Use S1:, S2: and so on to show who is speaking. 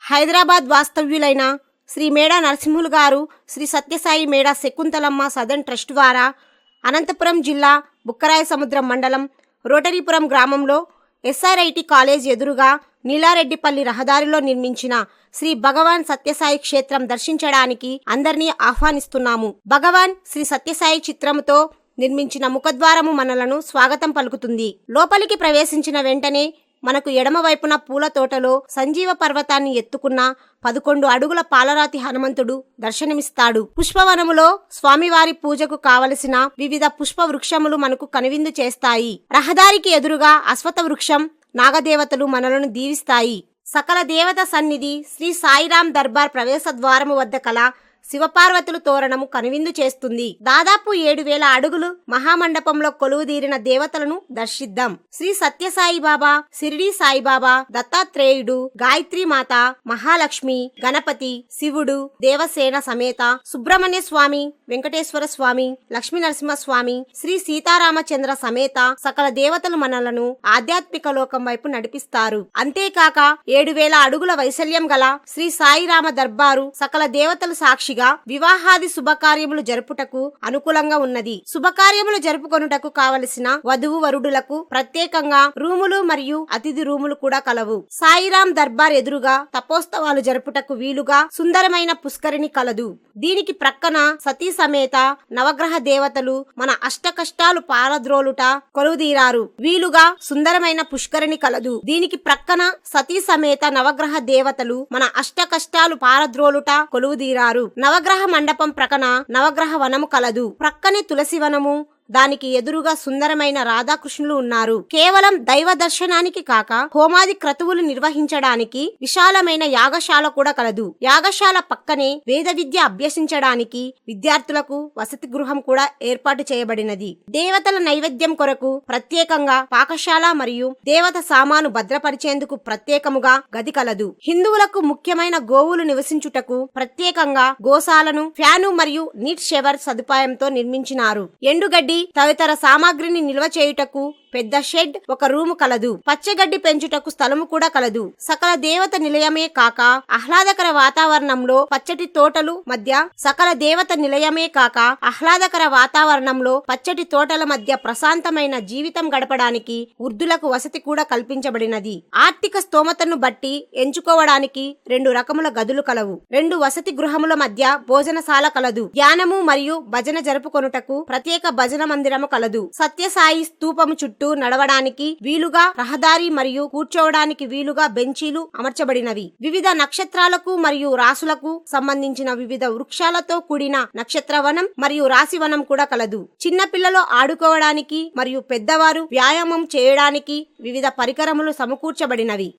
S1: హైదరాబాద్ వాస్తవ్యులైన శ్రీ మేడా నరసింహులు గారు శ్రీ సత్యసాయి మేడా శకుంతలమ్మ సదన్ ట్రస్ట్ ద్వారా అనంతపురం జిల్లా బుక్కరాయ సముద్రం మండలం రోటరీపురం గ్రామంలో ఎస్ఆర్ఐటి కాలేజ్ ఎదురుగా నీలారెడ్డిపల్లి రహదారిలో నిర్మించిన శ్రీ భగవాన్ సత్యసాయి క్షేత్రం దర్శించడానికి అందరినీ ఆహ్వానిస్తున్నాము. భగవాన్ శ్రీ సత్యసాయి చిత్రముతో నిర్మించిన ముఖద్వారము మనలను స్వాగతం పలుకుతుంది. లోపలికి ప్రవేశించిన వెంటనే మనకు ఎడమవైపున పూల తోటలో సంజీవ పర్వతాన్ని ఎత్తుకున్న 11 అడుగుల పాలరాతి హనుమంతుడు దర్శనమిస్తాడు. పుష్పవనములో స్వామివారి పూజకు కావలసిన వివిధ పుష్ప వృక్షములు మనకు కనువిందు చేస్తాయి. రహదారికి ఎదురుగా అశ్వత్థ వృక్షం, నాగదేవతలు మనలను దీవిస్తాయి. సకల దేవత సన్నిధి శ్రీ సాయిరాం దర్బార్ ప్రవేశ ద్వారము వద్ద కల శివపార్వతులు తోరణము కనువిందు చేస్తుంది. దాదాపు 7,000 అడుగులు మహామండపంలో కొలువుదీరిన దేవతలను దర్శిద్దాం. శ్రీ సత్యసాయి బాబా, షిరిడి సాయిబాబా, దత్తాత్రేయుడు, గాయత్రి మాత, మహాలక్ష్మి, గణపతి, శివుడు, దేవసేన సమేత సుబ్రహ్మణ్య స్వామి, వెంకటేశ్వర స్వామి, లక్ష్మీ నరసింహస్వామి, శ్రీ సీతారామచంద్ర సమేత సకల దేవతలు మనలను ఆధ్యాత్మిక లోకం వైపు నడిపిస్తారు. అంతేకాక 7,000 అడుగుల వైశాల్యం గల శ్రీ సాయిరామ దర్బారు సకల దేవతలు సాక్షి వివాహాది శుభకార్యములు జరుపుటకు అనుకూలంగా ఉన్నది. శుభకార్యములు జరుపుకొనుటకు కావలసిన వధువు వరుడులకు ప్రత్యేకంగా రూములు మరియు అతిథి రూములు కూడా కలవు. సాయిరాం దర్బార్ ఎదురుగా తపోత్సవాలు జరుపుటకు వీలుగా సుందరమైన పుష్కరిణి కలదు. దీనికి ప్రక్కన సతీ సమేత నవగ్రహ దేవతలు మన అష్ట కష్టాలు పారద్రోలుట కొలువుదీరారు. వీలుగా సుందరమైన పుష్కరిణి కలదు. దీనికి ప్రక్కన సతీ సమేత నవగ్రహ దేవతలు మన అష్ట కష్టాలు పారద్రోలుట కొలువుదీరారు. నవగ్రహ మండపం ప్రక్కన నవగ్రహ వనము కలదు. ప్రక్కనే తులసి వనము, దానికి ఎదురుగా సుందరమైన రాధాకృష్ణులు ఉన్నారు. కేవలం దైవ దర్శనానికి కాక హోమాది క్రతువులు నిర్వహించడానికి విశాలమైన యాగశాల కూడా కలదు. యాగశాల పక్కనే వేద విద్య అభ్యసించడానికి విద్యార్థులకు వసతి గృహం కూడా ఏర్పాటు చేయబడినది. దేవతల నైవేద్యం కొరకు ప్రత్యేకంగా పాకశాల మరియు దేవత సామాను భద్రపరిచేందుకు ప్రత్యేకముగా గది కలదు. హిందువులకు ముఖ్యమైన గోవులు నివసించుటకు ప్రత్యేకంగా గోశాలను ఫ్యాను మరియు నీట్ షవర్ సదుపాయంతో నిర్మించినారు. ఎండుగడ్డి తదితర సామాగ్రిని నిల్వ చేయుటకు పెద్ద షెడ్, ఒక రూము కలదు. పచ్చగడ్డి పెంచుటకు స్థలము కూడా కలదు. సకల దేవత నిలయమే కాక ఆహ్లాదకర వాతావరణంలో పచ్చటి తోటలు పచ్చటి తోటల మధ్య ప్రశాంతమైన జీవితం గడపడానికి వృద్ధులకు వసతి కూడా కల్పించబడినది. ఆర్థిక స్తోమతను బట్టి ఎంచుకోవడానికి 2 రకముల గదులు కలవు. 2 వసతి గృహముల మధ్య భోజనశాల కలదు. ధ్యానము మరియు భజన జరుపుకొనుటకు ప్రత్యేక భజన మందిరము కలదు. సత్యసాయి స్తూపము చుట్టూ నడవడానికి వీలుగా రహదారి మరియు కూర్చోవడానికి వీలుగా బెంచీలు అమర్చబడినవి. వివిధ నక్షత్రాలకు మరియు రాసులకు సంబంధించిన వివిధ వృక్షాలతో కూడిన నక్షత్రవనం మరియు రాశివనం కూడా కలదు. చిన్న పిల్లలు ఆడుకోవడానికి మరియు పెద్దవారు వ్యాయామం చేయడానికి వివిధ పరికరములు సమకూర్చబడినవి.